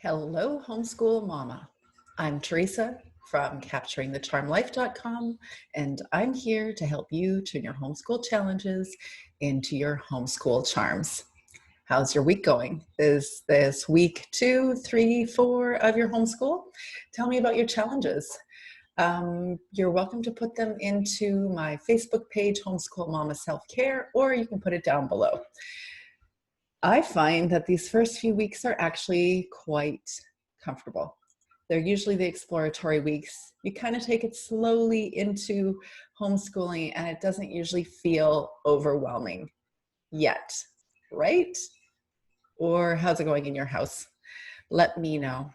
Hello, homeschool mama. I'm Teresa from capturingthecharmlife.com, and I'm here to help you turn your homeschool challenges into your homeschool charms. How's your week going? Is this week 2, 3, 4 of your homeschool? Tell me about your challenges. You're welcome to put them into my Facebook page, Homeschool Mama Self-Care, or you can put it down below. I find that these first few weeks are actually quite comfortable. They're usually the exploratory weeks. You kind of take it slowly into homeschooling and it doesn't usually feel overwhelming yet, right? Or how's it going in your house? Let me know.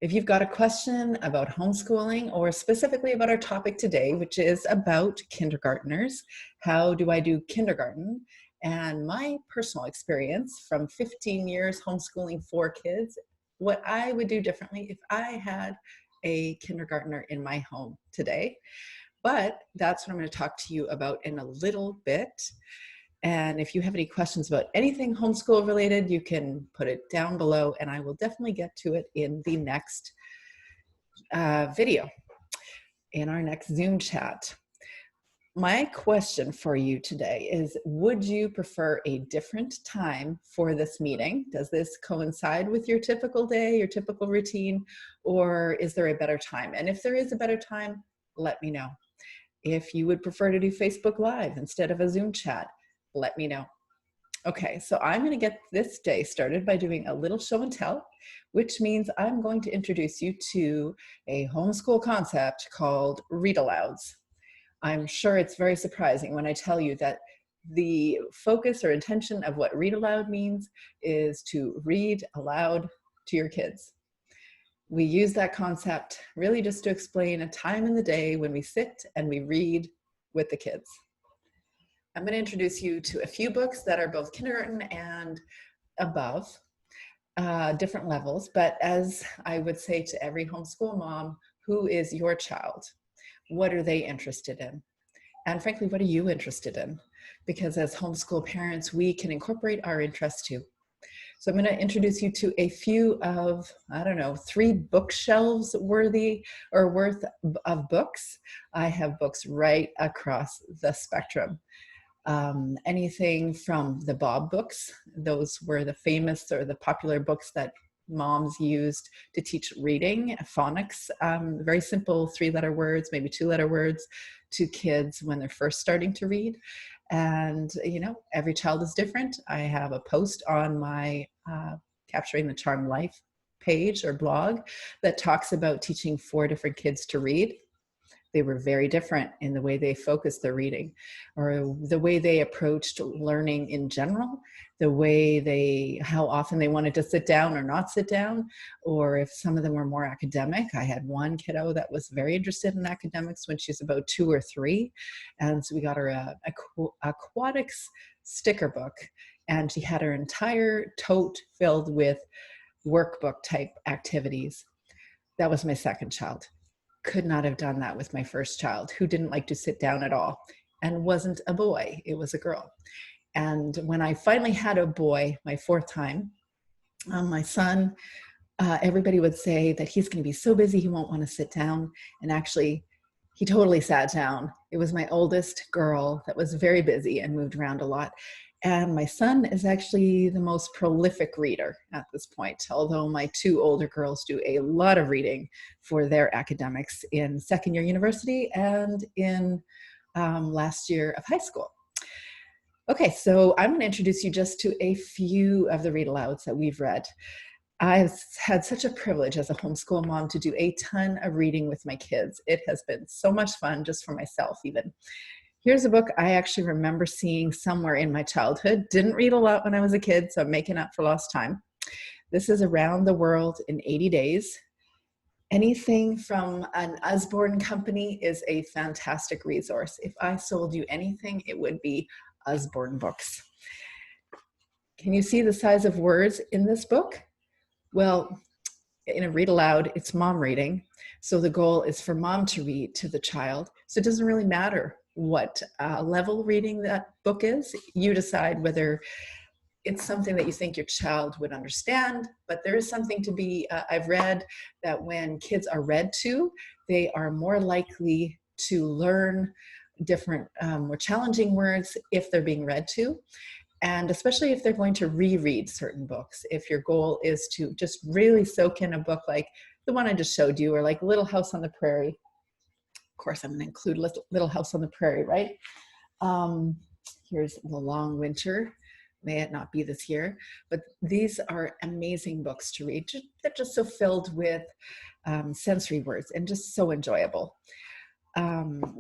If you've got a question about homeschooling or specifically about our topic today, which is about kindergartners, how do I do kindergarten? And my personal experience from 15 years homeschooling 4 kids, what I would do differently if I had a kindergartner in my home today. But that's what I'm going to talk to you about in a little bit. And if you have any questions about anything homeschool related, you can put it down below and I will definitely get to it in the next video, in our next Zoom chat. My question for you today is, would you prefer a different time for this meeting? Does this coincide with your typical day, your typical routine, or is there a better time? And if there is a better time, let me know. If you would prefer to do Facebook Live instead of a Zoom chat, let me know. Okay, so I'm going to get this day started by doing a little show and tell, which means I'm going to introduce you to a homeschool concept called Read-Alouds. I'm sure it's very surprising when I tell you that the focus or intention of what read aloud means is to read aloud to your kids. We use that concept really just to explain a time in the day when we sit and we read with the kids. I'm going to introduce you to a few books that are both kindergarten and above, different levels, but as I would say to every homeschool mom, who is your child? What are they interested in? And frankly, what are you interested in? Because as homeschool parents, we can incorporate our interests too. So I'm going to introduce you to a few of, 3 bookshelves worthy or worth of books. I have books right across the spectrum. Anything from the Bob books, those were the famous or the popular books that moms used to teach reading, phonics, very simple 3-letter words, maybe 2-letter words to kids when they're first starting to read. And, every child is different. I have a post on my Capturing the Charm Life page or blog that talks about teaching 4 different kids to read. They were very different in the way they focused their reading or the way they approached learning in general, the way how often they wanted to sit down or not sit down, or if some of them were more academic. I had one kiddo that was very interested in academics when she's about 2 or 3. And so we got her a aquatics sticker book, and she had her entire tote filled with workbook type activities. That was my second child. Could not have done that with my first child, who didn't like to sit down at all and wasn't a boy, it was a girl. And when I finally had a boy, my 4th time, my son, everybody would say that he's going to be so busy he won't want to sit down. And actually, he totally sat down. It was my oldest girl that was very busy and moved around a lot. And my son is actually the most prolific reader at this point, although my 2 older girls do a lot of reading for their academics in 2nd year university and in last year of high school. Okay, so I'm going to introduce you just to a few of the read-alouds that we've read. I've had such a privilege as a homeschool mom to do a ton of reading with my kids. It has been so much fun just for myself even. Here's a book I actually remember seeing somewhere in my childhood. Didn't read a lot when I was a kid, so I'm making up for lost time. This is Around the World in 80 Days. Anything from an Usborne company is a fantastic resource. If I sold you anything, it would be Usborne books. Can you see the size of words in this book? Well, in a read aloud, it's mom reading. So the goal is for mom to read to the child. So it doesn't really matter what level reading that book is. You decide whether it's something that you think your child would understand, but there is something to be, I've read that when kids are read to, they are more likely to learn different, more challenging words if they're being read to. And especially if they're going to reread certain books, if your goal is to just really soak in a book like the one I just showed you, or like Little House on the Prairie. Of course, I'm going to include Little House on the Prairie, right? Here's The Long Winter. May it not be this year, but these are amazing books to read. They're just so filled with sensory words and just so enjoyable.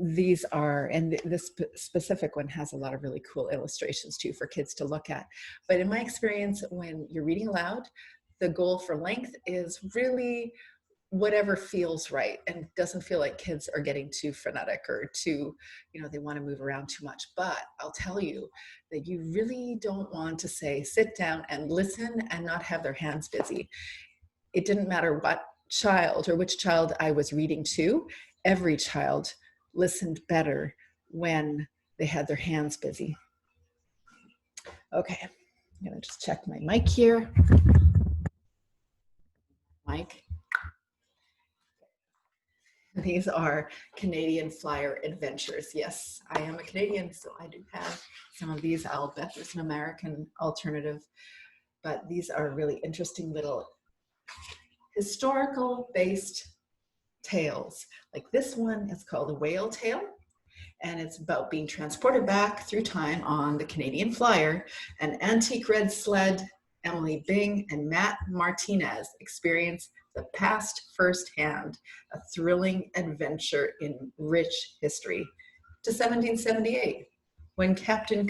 These are, and this specific one has a lot of really cool illustrations too for kids to look at. But in my experience, when you're reading aloud, the goal for length is really whatever feels right and doesn't feel like kids are getting too frenetic or too, they want to move around too much. But I'll tell you that you really don't want to say, sit down and listen and not have their hands busy. It didn't matter what child or which child I was reading to, every child listened better when they had their hands busy. Okay, I'm gonna just check my mic here. Mic. These are Canadian Flyer Adventures. Yes, I am a Canadian, so I do have some of these. I'll bet there's an American alternative, but these are really interesting little historical-based tales. Like this one is called A Whale Tale, and it's about being transported back through time on the Canadian Flyer. An antique red sled, Emily Bing and Matt Martinez experience the past firsthand, a thrilling adventure in rich history, to 1778, when Captain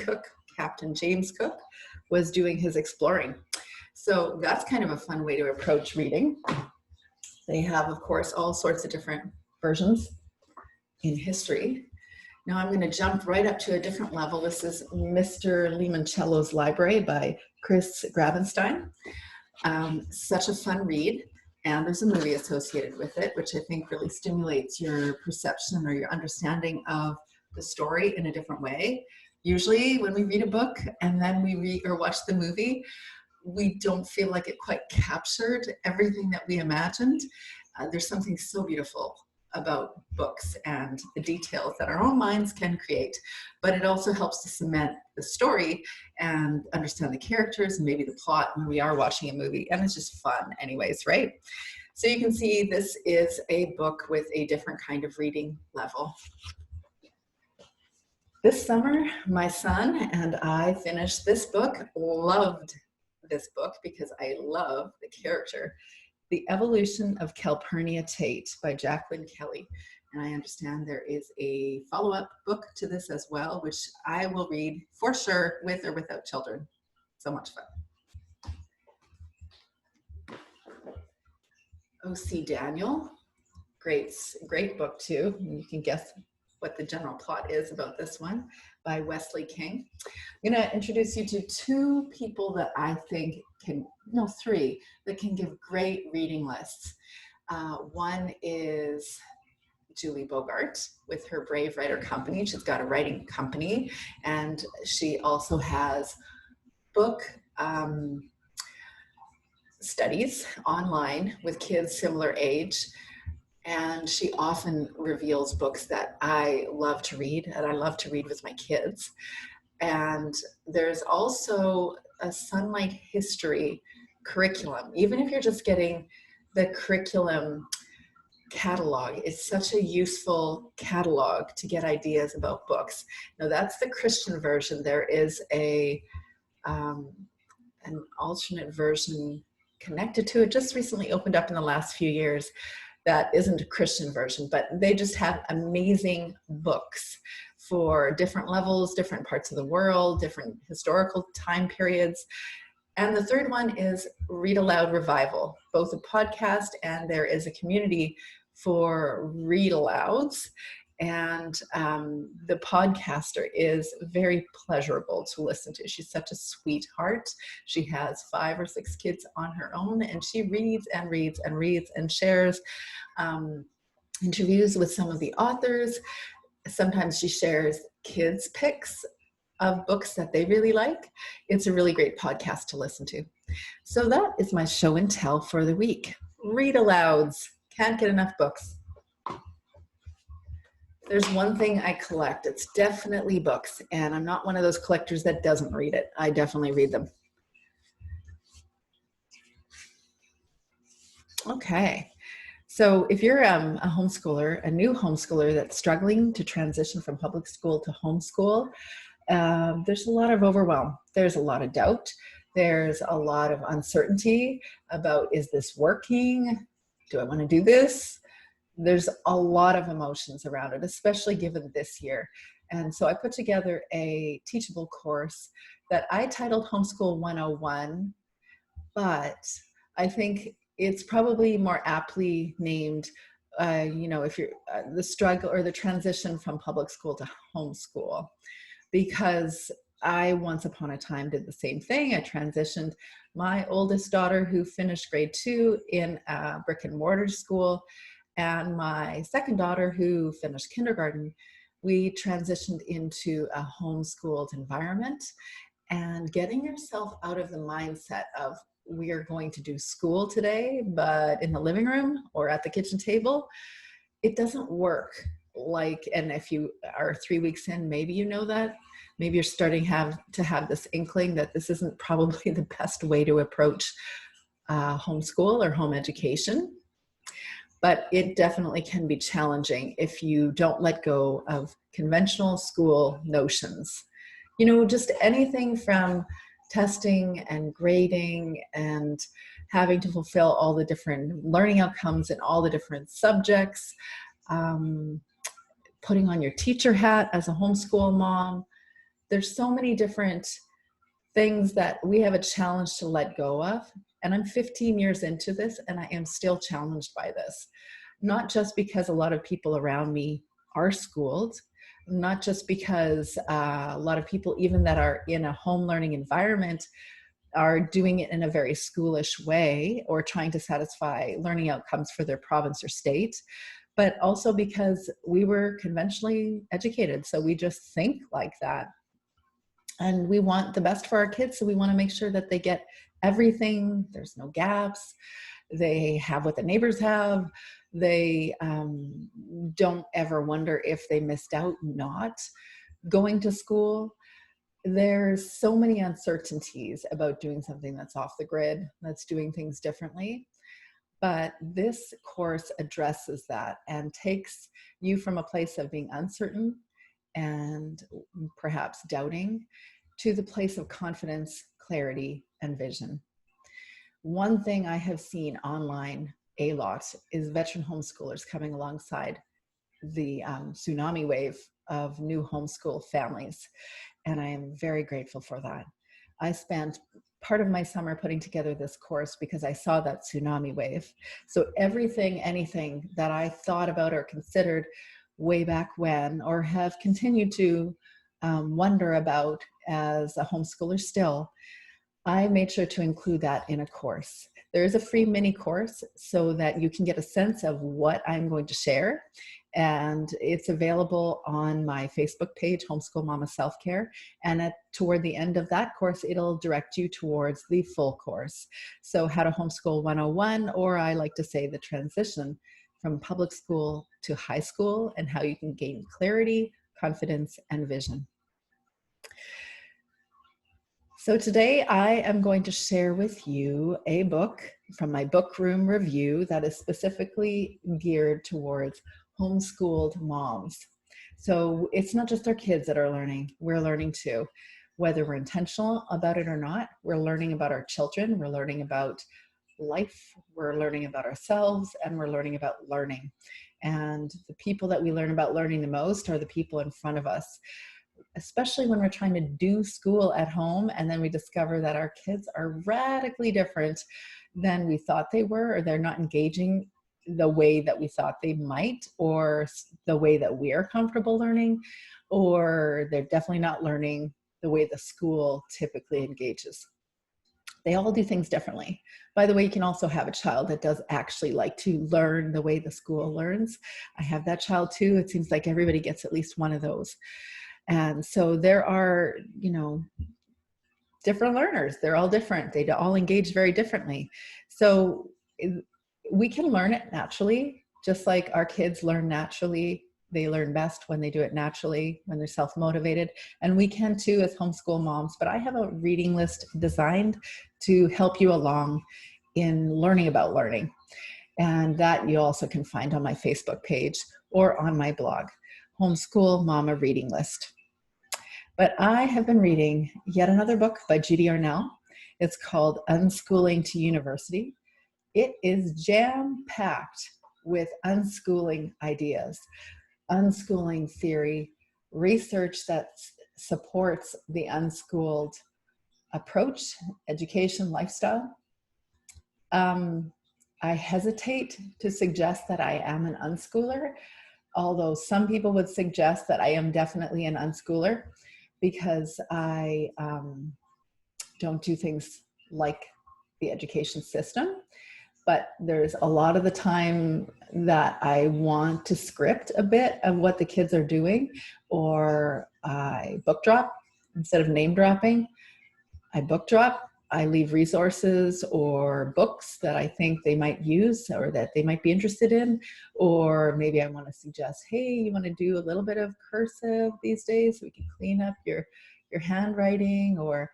James Cook, was doing his exploring. So that's kind of a fun way to approach reading. They have, of course, all sorts of different versions in history. Now I'm going to jump right up to a different level. This is Mr. Limoncello's Library by Chris Gravenstein. Such a fun read, and there's a movie associated with it, which I think really stimulates your perception or your understanding of the story in a different way. Usually when we read a book and then we read or watch the movie, we don't feel like it quite captured everything that we imagined. There's something so beautiful about books and the details that our own minds can create, but it also helps to cement the story and understand the characters and maybe the plot when we are watching a movie, and it's just fun anyways, right? So you can see this is a book with a different kind of reading level. This summer, my son and I finished this book, loved this book because I love the character. The Evolution of Calpurnia Tate by Jacqueline Kelly. And I understand there is a follow-up book to this as well, which I will read for sure with or without children. So much fun. O.C. Daniel, great book too. You can guess what the general plot is about this one, by Wesley King. I'm going to introduce you to two people that I think three, that can give great reading lists. One is Julie Bogart with her Brave Writer Company. She's got a writing company, and she also has book studies online with kids similar age. And she often reveals books that I love to read, and I love to read with my kids. And there's also a Sunlight History curriculum. Even if you're just getting the curriculum catalog, it's such a useful catalog to get ideas about books. Now that's the Christian version. There is an alternate version connected to it, just recently opened up in the last few years, that isn't a Christian version, but they just have amazing books for different levels, different parts of the world, different historical time periods. And the third one is Read Aloud Revival, both a podcast, and there is a community for Read-Alouds. And the podcaster is very pleasurable to listen to. She's such a sweetheart. She has 5 or 6 kids on her own, and she reads and reads and reads and shares interviews with some of the authors. Sometimes she shares kids' picks of books that they really like, it's a really great podcast to listen to. So that is my show and tell for the week. Read-Alouds. Can't get enough books. There's one thing I collect. It's definitely books, and I'm not one of those collectors that doesn't read it. I definitely read them. Okay. So if you're a homeschooler, a new homeschooler that's struggling to transition from public school to homeschool, there's a lot of overwhelm. There's a lot of doubt. There's a lot of uncertainty about, is this working? Do I want to do this? There's a lot of emotions around it, especially given this year. And so I put together a teachable course that I titled Homeschool 101, but I think it's probably more aptly named, if you're the struggle or the transition from public school to homeschool, because I once upon a time did the same thing. I transitioned my oldest daughter, who finished grade 2 in a brick and mortar school, and my second daughter, who finished kindergarten. We transitioned into a homeschooled environment, and getting yourself out of the mindset of, we are going to do school today, but in the living room or at the kitchen table, it doesn't work. And if you are 3 weeks in, maybe you know that, maybe you're starting to have this inkling that this isn't probably the best way to approach homeschool or home education. But it definitely can be challenging if you don't let go of conventional school notions. Just anything from testing and grading and having to fulfill all the different learning outcomes in all the different subjects, putting on your teacher hat as a homeschool mom. There's so many different things that we have a challenge to let go of. And I'm 15 years into this, and I am still challenged by this. Not just because a lot of people around me are schooled, not just because a lot of people, even that are in a home learning environment, are doing it in a very schoolish way or trying to satisfy learning outcomes for their province or state, but also because we were conventionally educated. So we just think like that. And we want the best for our kids, so we want to make sure that they get everything. There's no gaps. They have what the neighbors have. They don't ever wonder if they missed out not going to school. There's so many uncertainties about doing something that's off the grid, that's doing things differently. But this course addresses that and takes you from a place of being uncertain and perhaps doubting to the place of confidence, clarity, and vision. One thing I have seen online a lot is veteran homeschoolers coming alongside the tsunami wave of new homeschool families. And I am very grateful for that. I spent part of my summer putting together this course because I saw that tsunami wave. So anything that I thought about or considered way back when, or have continued to wonder about as a homeschooler still, I made sure to include that in a course. There is a free mini course so that you can get a sense of what I'm going to share. And it's available on my Facebook page, Homeschool Mama Self-Care. And toward the end of that course, it'll direct you towards the full course. So How to Homeschool 101, or I like to say the transition from public school to high school, and how you can gain clarity, confidence, and vision. So today I am going to share with you a book from my book room review that is specifically geared towards homeschooled moms. So it's not just our kids that are learning, we're learning too. Whether we're intentional about it or not, we're learning about our children, we're learning about life, we're learning about ourselves, and we're learning about learning. And the people that we learn about learning the most are the people in front of us, especially when we're trying to do school at home and then we discover that our kids are radically different than we thought they were, or they're not engaging the way that we thought they might, or the way that we are comfortable learning, or they're definitely not learning the way the school typically engages. They all do things differently. By the way, you can also have a child that does actually like to learn the way the school learns. I have that child too. It seems like everybody gets at least one of those. And so there are, different learners. They're all different. They all engage very differently. So we can learn it naturally, just like our kids learn naturally. They learn best when they do it naturally, when they're self-motivated. And we can too as homeschool moms. But I have a reading list designed to help you along in learning about learning. And that you also can find on my Facebook page or on my blog, Homeschool Mama Reading List. But I have been reading yet another book by Judy Arnell. It's called Unschooling to University. It is jam-packed with unschooling ideas, unschooling theory, research that supports the unschooled approach, education, lifestyle. I hesitate to suggest that I am an unschooler, although some people would suggest that I am definitely an unschooler because I don't do things like the education system. But there's a lot of the time that I want to script a bit of what the kids are doing, or I book drop instead of name dropping. I book drop. I leave resources or books that I think they might use or that they might be interested in, or maybe I want to suggest, hey, you want to do a little bit of cursive these days so we can clean up your handwriting, or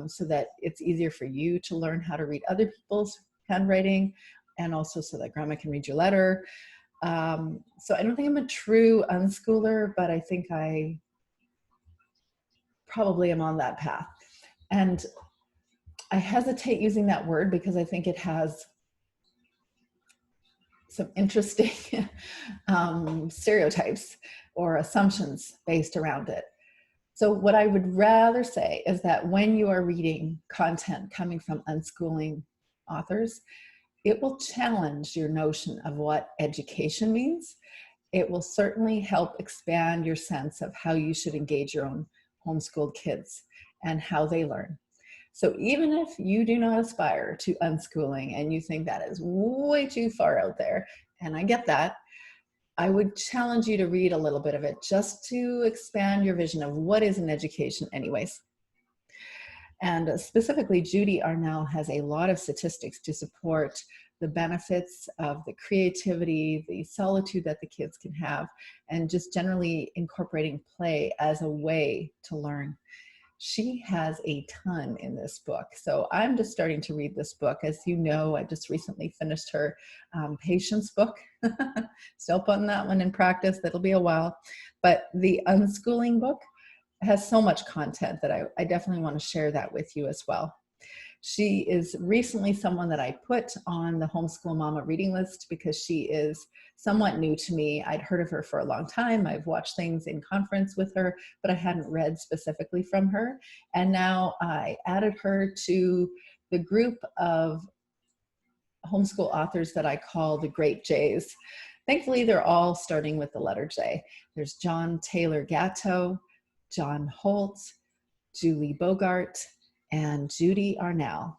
so that it's easier for you to learn how to read other people's handwriting, and also so that grandma can read your letter. So I don't think I'm a true unschooler, but I think I probably am on that path. And I hesitate using that word because I think it has some interesting stereotypes or assumptions based around it. So what I would rather say is that when you are reading content coming from unschooling authors, it will challenge your notion of what education means. It will certainly help expand your sense of how you should engage your own homeschooled kids and how they learn. So even if you do not aspire to unschooling and you think that is way too far out there, and I get that, I would challenge you to read a little bit of it just to expand your vision of what is an education anyways. And specifically, Judy Arnell has a lot of statistics to support the benefits of the creativity, the solitude that the kids can have, and just generally incorporating play as a way to learn. She has a ton in this book. So I'm just starting to read this book. As you know, I just recently finished her patience book. Still putting that one in practice. That'll be a while. But the unschooling book has so much content that I definitely want to share that with you as well. She is recently someone that I put on the Homeschool Mama reading list because she is somewhat new to me. I'd heard of her for a long time. I've watched things in conference with her, but I hadn't read specifically from her. And now I added her to the group of homeschool authors that I call the Great J's. Thankfully, they're all starting with the letter J. There's John Taylor Gatto, John Holt, Julie Bogart, and Judy Arnell.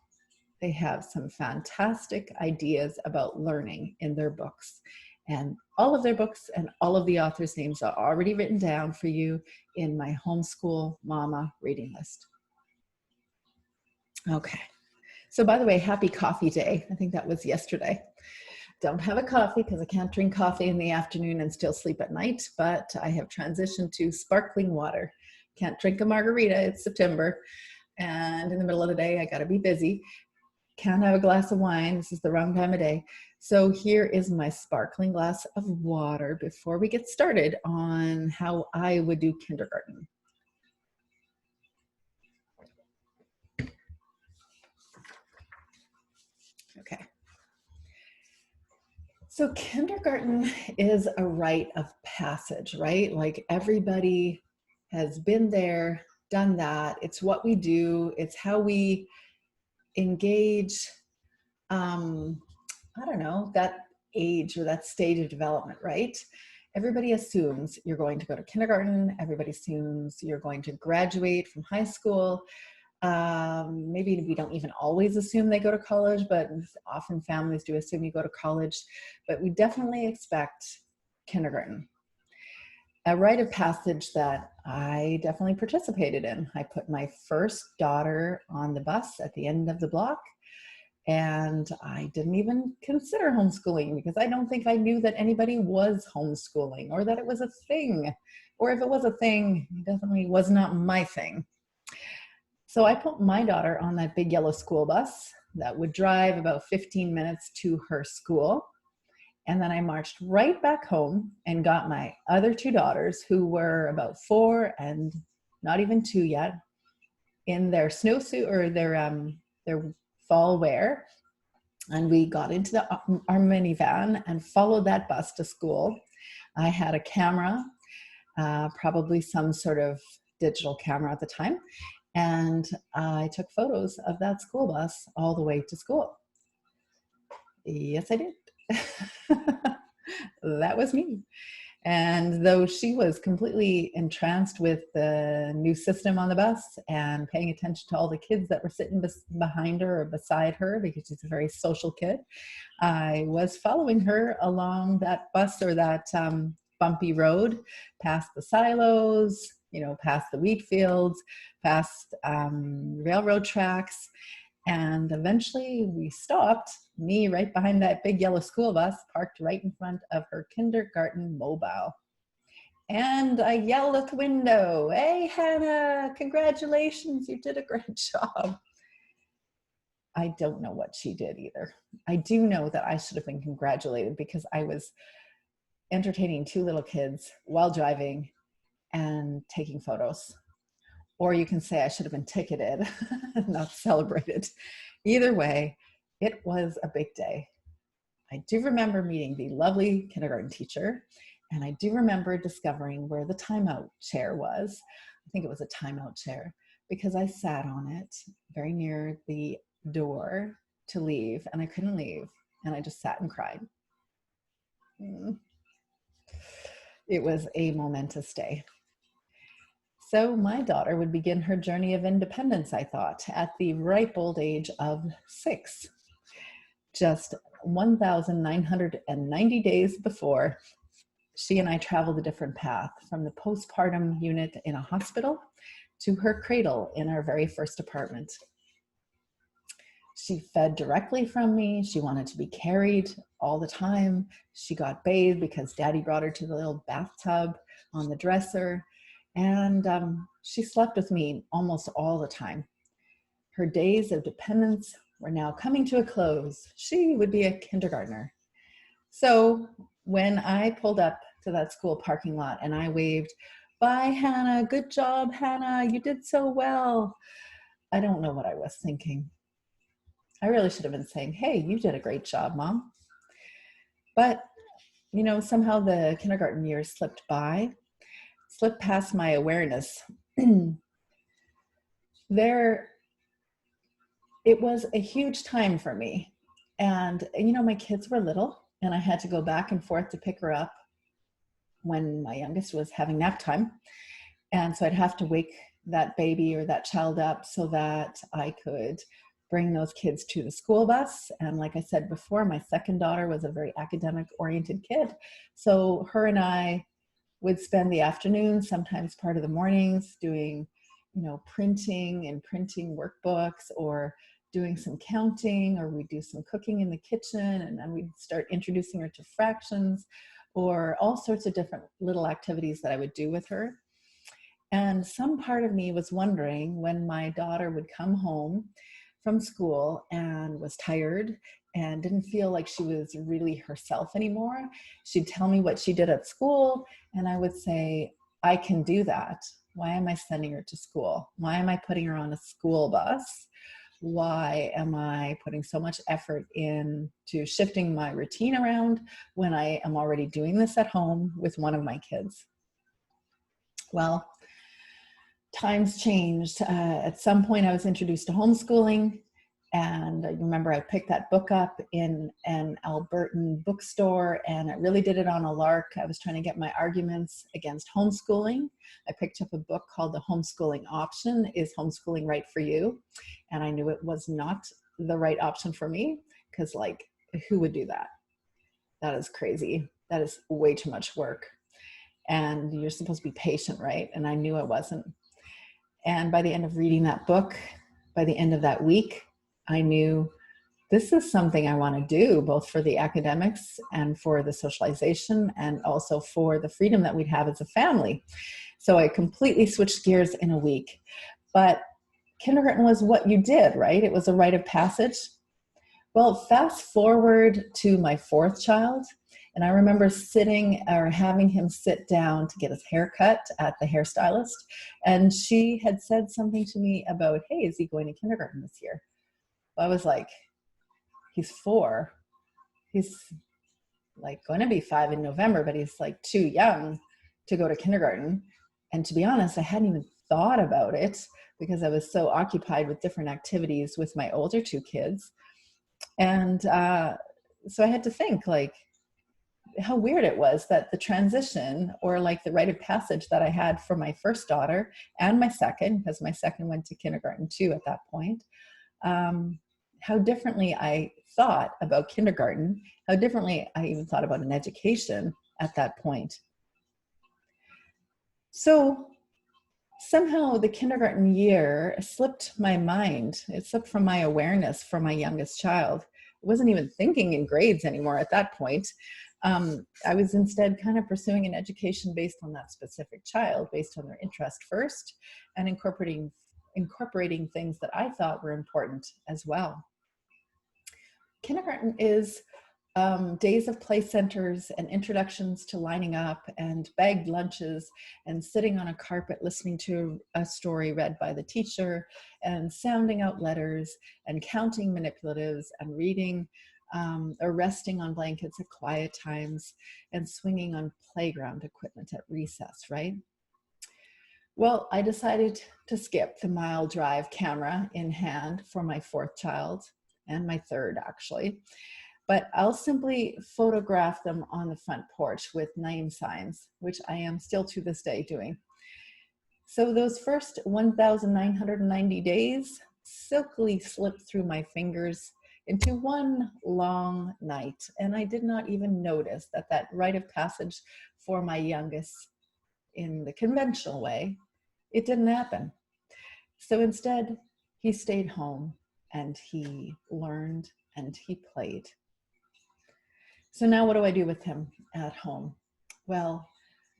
They have some fantastic ideas about learning in their books. And all of their books and all of the authors' names are already written down for you in my Homeschool Mama reading list. Okay. So by the way, happy coffee day. I think that was yesterday. Don't have a coffee because I can't drink coffee in the afternoon and still sleep at night, but I have transitioned to sparkling water. Can't drink a margarita, it's September. And in the middle of the day, I gotta be busy. Can't have a glass of wine, this is the wrong time of day. So here is my sparkling glass of water before we get started on how I would do kindergarten. Okay. So kindergarten is a rite of passage, right? Like everybody has been there, done that. It's what we do. It's how we engage, I don't know, that age or that stage of development, right? Everybody assumes you're going to go to kindergarten. Everybody assumes you're going to graduate from high school. Maybe we don't even always assume they go to college, but often families do assume you go to college. But we definitely expect kindergarten. a rite of passage that I definitely participated in. I put my first daughter on the bus at the end of the block, and I didn't even consider homeschooling because I don't think I knew that anybody was homeschooling or that it was a thing. Or if it was a thing, it definitely was not my thing. So I put my daughter on that big yellow school bus that would drive about 15 minutes to her school. And then I marched right back home and got my other two daughters, who were about 4 and not even 2 yet, in their snowsuit or their fall wear. And we got into our minivan and followed that bus to school. I had a camera, probably some sort of digital camera at the time. And I took photos of that school bus all the way to school. Yes, I did. That was me. And though she was completely entranced with the new system on the bus and paying attention to all the kids that were sitting behind her or beside her, because she's a very social kid, I was following her along that bus or that bumpy road, past the silos, past the wheat fields, past railroad tracks. And eventually we stopped, me right behind that big yellow school bus, parked right in front of her kindergarten mobile. And I yelled at the window, "Hey, Hannah, congratulations, you did a great job." I don't know what she did either. I do know that I should have been congratulated because I was entertaining 2 little kids while driving and taking photos. Or you can say I should have been ticketed, not celebrated. Either way, it was a big day. I do remember meeting the lovely kindergarten teacher, and I do remember discovering where the timeout chair was. I think it was a timeout chair because I sat on it very near the door to leave, and I couldn't leave, and I just sat and cried. It was a momentous day. So my daughter would begin her journey of independence, I thought, at the ripe old age of 6. Just 1,990 days before, she and I traveled a different path, from the postpartum unit in a hospital to her cradle in our very first apartment. She fed directly from me. She wanted to be carried all the time. She got bathed because Daddy brought her to the little bathtub on the dresser. And she slept with me almost all the time. Her days of dependence were now coming to a close. She would be a kindergartner. So when I pulled up to that school parking lot and I waved, "Bye, Hannah. Good job, Hannah. You did so well." I don't know what I was thinking. I really should have been saying, "Hey, you did a great job, Mom." But, somehow the kindergarten years slipped past my awareness. It was a huge time for me. And, my kids were little, and I had to go back and forth to pick her up when my youngest was having nap time. And so I'd have to wake that baby or that child up so that I could bring those kids to the school bus. And like I said before, my second daughter was a very academic-oriented kid. So her and I would spend the afternoon, sometimes part of the mornings, doing, printing workbooks, or doing some counting, or we'd do some cooking in the kitchen, and then we'd start introducing her to fractions, or all sorts of different little activities that I would do with her. And some part of me was wondering, when my daughter would come home from school and was tired and didn't feel like she was really herself anymore, she'd tell me what she did at school, and I would say, "I can do that. Why am I sending her to school? Why am I putting her on a school bus? Why am I putting so much effort into shifting my routine around when I am already doing this at home with one of my kids?" Well, times changed. At some point I was introduced to homeschooling, and I remember I picked that book up in an Albertan bookstore, and I really did it on a lark. I was trying to get my arguments against homeschooling. I picked up a book called The Homeschooling Option: Is Homeschooling Right for You? And I knew it was not the right option for me, because who would do that? That is crazy. That is way too much work. and you're supposed to be patient, right? And I knew I wasn't. And by the end of reading that book, by the end of that week, I knew this is something I want to do, both for the academics and for the socialization, and also for the freedom that we'd have as a family. So I completely switched gears in a week. But kindergarten was what you did, right? It was a rite of passage. Well, fast forward to my fourth child, and I remember sitting or having him sit down to get his hair cut at the hairstylist, and she had said something to me about, hey, is he going to kindergarten this year? Well, I was like, he's 4. He's like going to be 5 in November, but he's like too young to go to kindergarten. And to be honest, I hadn't even thought about it because I was so occupied with different activities with my older 2 kids. And so I had to think like how weird it was that the transition, or like the rite of passage that I had for my first daughter and my second, because my second went to kindergarten too at that point, how differently I thought about kindergarten, how differently I even thought about an education at that point. So somehow the kindergarten year slipped my mind. It slipped from my awareness for my youngest child. I wasn't even thinking in grades anymore at that point. I was instead kind of pursuing an education based on that specific child, based on their interest first, and incorporating things that I thought were important as well. Kindergarten is days of play centers and introductions to lining up and bagged lunches and sitting on a carpet listening to a story read by the teacher and sounding out letters and counting manipulatives and reading or resting on blankets at quiet times and swinging on playground equipment at recess, right? Well, I decided to skip the mile drive camera in hand for my fourth child and my third actually. But I'll simply photograph them on the front porch with name signs, which I am still to this day doing. So those first 1,990 days silkily slipped through my fingers into one long night. And I did not even notice that that rite of passage for my youngest in the conventional way, it didn't happen. So instead, he stayed home and he learned and he played. So now what do I do with him at home? Well,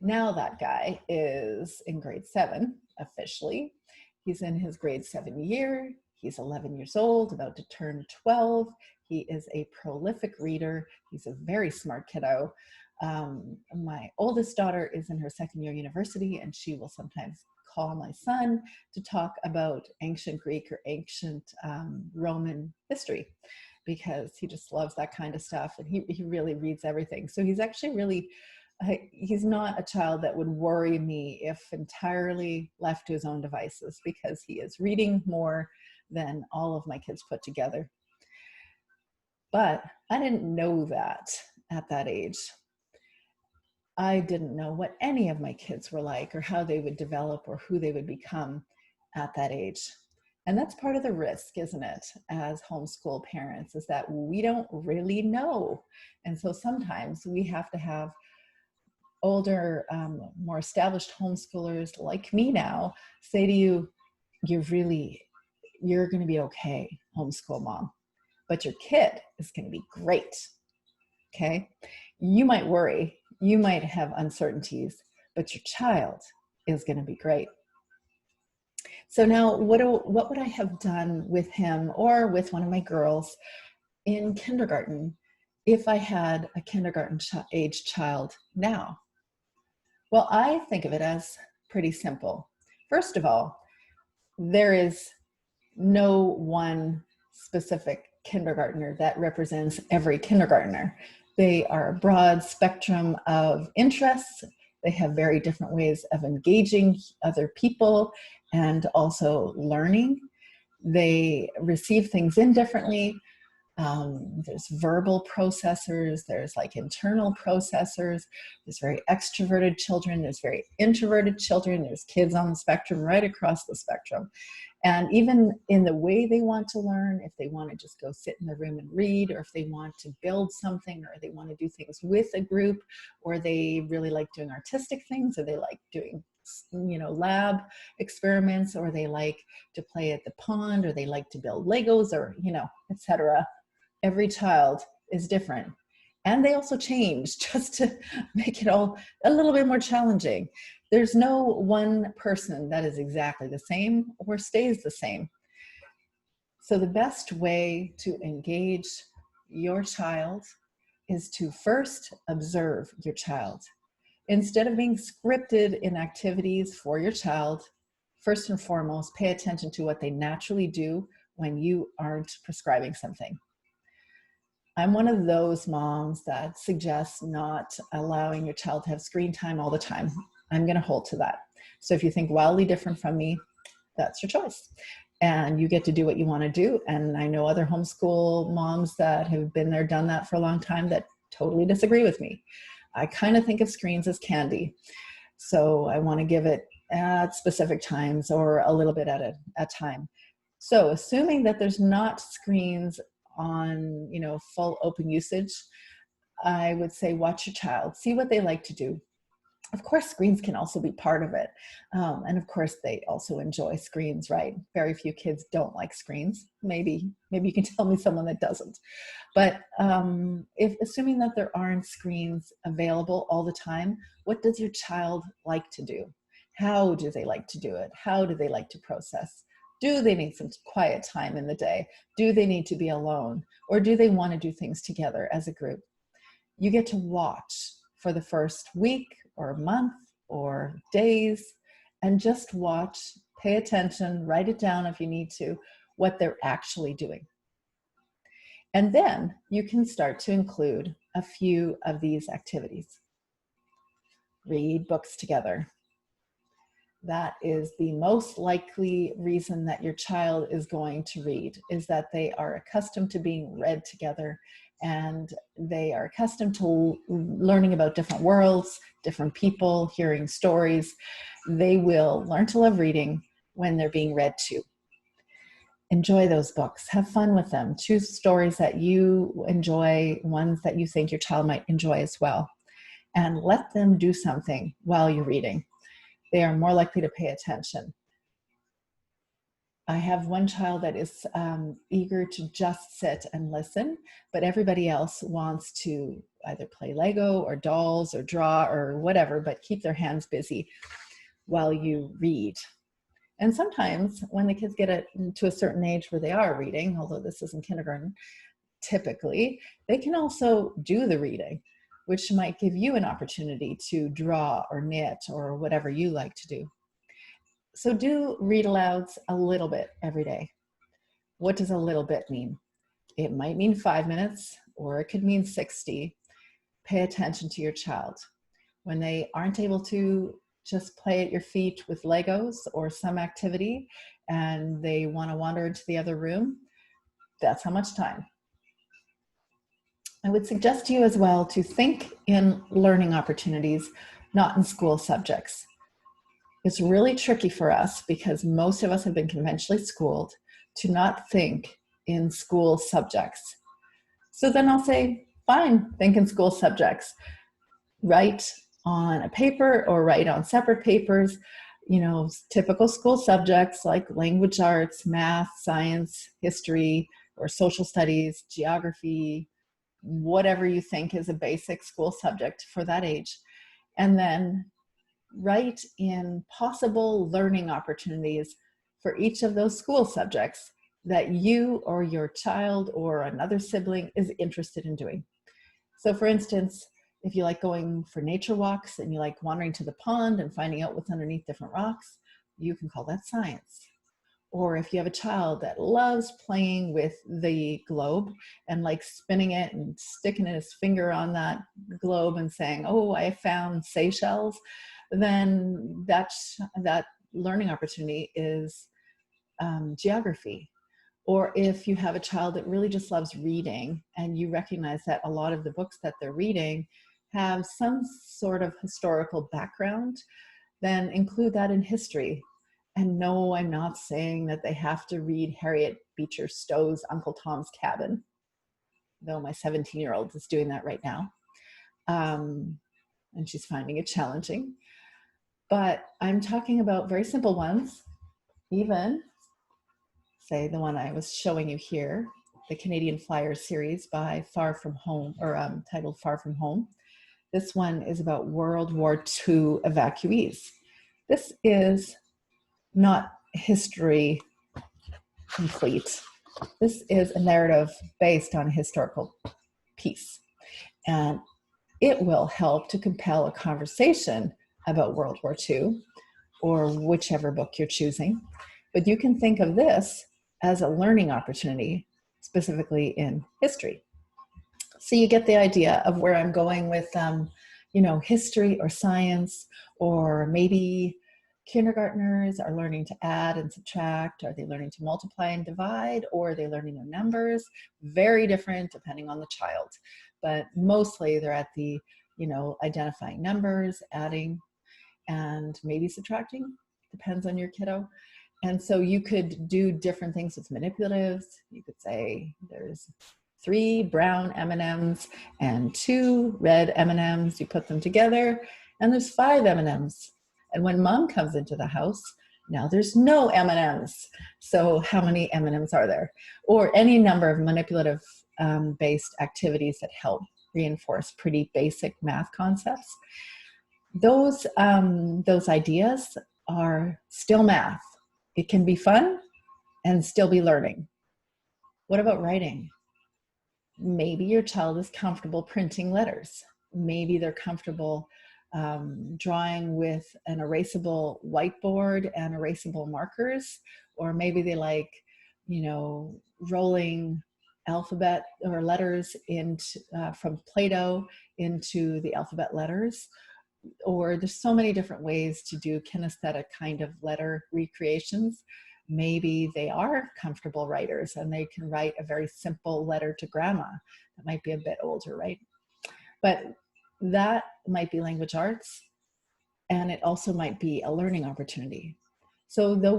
now that guy is in grade 7 officially. He's in his grade 7 year. He's 11 years old, about to turn 12. He is a prolific reader. He's a very smart kiddo. My oldest daughter is in her second year university, and she will sometimes call my son to talk about ancient Greek or ancient Roman history, because he just loves that kind of stuff, and he really reads everything. So he's actually really, he's not a child that would worry me if entirely left to his own devices, because he is reading more than all of my kids put together. But I didn't know that at that age. I didn't know what any of my kids were like or how they would develop or who they would become at that age. And that's part of the risk, isn't it, as homeschool parents, is that we don't really know. And so sometimes we have to have older, more established homeschoolers like me now say to you, you're going to be okay, homeschool mom, but your kid is going to be great. Okay. You might worry, you might have uncertainties, but your child is going to be great. So now what would I have done with him or with one of my girls in kindergarten if I had a kindergarten age child now? Well, I think of it as pretty simple. First of all, there is no one specific kindergartner that represents every kindergartner. They are a broad spectrum of interests. They have very different ways of engaging other people and also learning. They receive things in differently. There's verbal processors, there's like internal processors, there's very extroverted children, there's very introverted children, there's kids on the spectrum right across the spectrum. And even in the way they want to learn, if they want to just go sit in the room and read, or if they want to build something, or they want to do things with a group, or they really like doing artistic things, or they like doing, you know, lab experiments, or they like to play at the pond, or they like to build Legos, or, you know, etc. Every child is different. And they also change just to make it all a little bit more challenging. There's no one person that is exactly the same or stays the same. So the best way to engage your child is to first observe your child. Instead of being scripted in activities for your child, first and foremost, pay attention to what they naturally do when you aren't prescribing something. I'm one of those moms that suggests not allowing your child to have screen time all the time. I'm going to hold to that. So if you think wildly different from me, that's your choice. And you get to do what you want to do. And I know other homeschool moms that have been there, done that for a long time that totally disagree with me. I kind of think of screens as candy. So I want to give it at specific times or a little bit at a time. So assuming that there's not screens on, you know, full open usage, I would say watch your child, see what they like to do. Of course, screens can also be part of it. And of course, they also enjoy screens, right? Very few kids don't like screens. Maybe you can tell me someone that doesn't. But if assuming that there aren't screens available all the time, what does your child like to do? How do they like to do it? How do they like to process? Do they need some quiet time in the day? Do they need to be alone? Or do they want to do things together as a group? You get to watch for the first week or month or days and just watch, pay attention, write it down if you need to, what they're actually doing. And then you can start to include a few of these activities. Read books together. That is the most likely reason that your child is going to read, is that they are accustomed to being read together and they are accustomed to learning about different worlds, different people, hearing stories. They will learn to love reading when they're being read to. Enjoy those books, have fun with them, choose stories that you enjoy, ones that you think your child might enjoy as well, and let them do something while you're reading. They are more likely to pay attention. I have one child that is eager to just sit and listen, but everybody else wants to either play Lego or dolls or draw or whatever, but keep their hands busy while you read. And sometimes when the kids get to a certain age where they are reading, although this isn't kindergarten, typically, they can also do the reading, which might give you an opportunity to draw or knit or whatever you like to do. So do read-alouds a little bit every day. What does a little bit mean? It might mean 5 minutes, or it could mean 60. Pay attention to your child. When they aren't able to just play at your feet with Legos or some activity, and they want to wander into the other room, that's how much time. I would suggest to you as well to think in learning opportunities, not in school subjects. It's really tricky for us because most of us have been conventionally schooled to not think in school subjects. So then I'll say, fine, think in school subjects. Write on a paper or write on separate papers, you know, typical school subjects like language arts, math, science, history, or social studies, geography, whatever you think is a basic school subject for that age. And then write in possible learning opportunities for each of those school subjects that you or your child or another sibling is interested in doing. So for instance, if you like going for nature walks and you like wandering to the pond and finding out what's underneath different rocks, you can call that science. Or if you have a child that loves playing with the globe and like spinning it and sticking his finger on that globe and saying, oh, I found Seychelles, then that learning opportunity is geography. Or if you have a child that really just loves reading and you recognize that a lot of the books that they're reading have some sort of historical background, then include that in history. And no, I'm not saying that they have to read Harriet Beecher Stowe's Uncle Tom's Cabin, though my 17-year-old is doing that right now. And she's finding it challenging. But I'm talking about very simple ones, even say the one I was showing you here, the Canadian Flyer series by Far From Home, or titled Far From Home. This one is about World War II evacuees. This is not history complete. This is a narrative based on a historical piece. And it will help to compel a conversation about World War II or whichever book you're choosing. But you can think of this as a learning opportunity, specifically in history. So you get the idea of where I'm going with, history or science, or maybe kindergartners are learning to add and subtract. Are they learning to multiply and divide, or are they learning their numbers? Very different depending on the child. But mostly they're at the, identifying numbers, adding, and maybe subtracting. Depends on your kiddo. And so you could do different things with manipulatives. You could say there's 3 brown M&Ms and 2 red M&Ms. You put them together and there's 5 M&Ms. And when mom comes into the house, now there's no M&Ms. So how many M&Ms are there? Or any number of manipulative based activities that help reinforce pretty basic math concepts. Those ideas are still math. It can be fun and still be learning. What about writing? Maybe your child is comfortable printing letters. Maybe they're comfortable drawing with an erasable whiteboard and erasable markers, or maybe they like, rolling alphabet or letters into, from Play-Doh into the alphabet letters. Or there's so many different ways to do kinesthetic kind of letter recreations. Maybe they are comfortable writers and they can write a very simple letter to grandma. That might be a bit older, right? But that might be language arts, and it also might be a learning opportunity. So though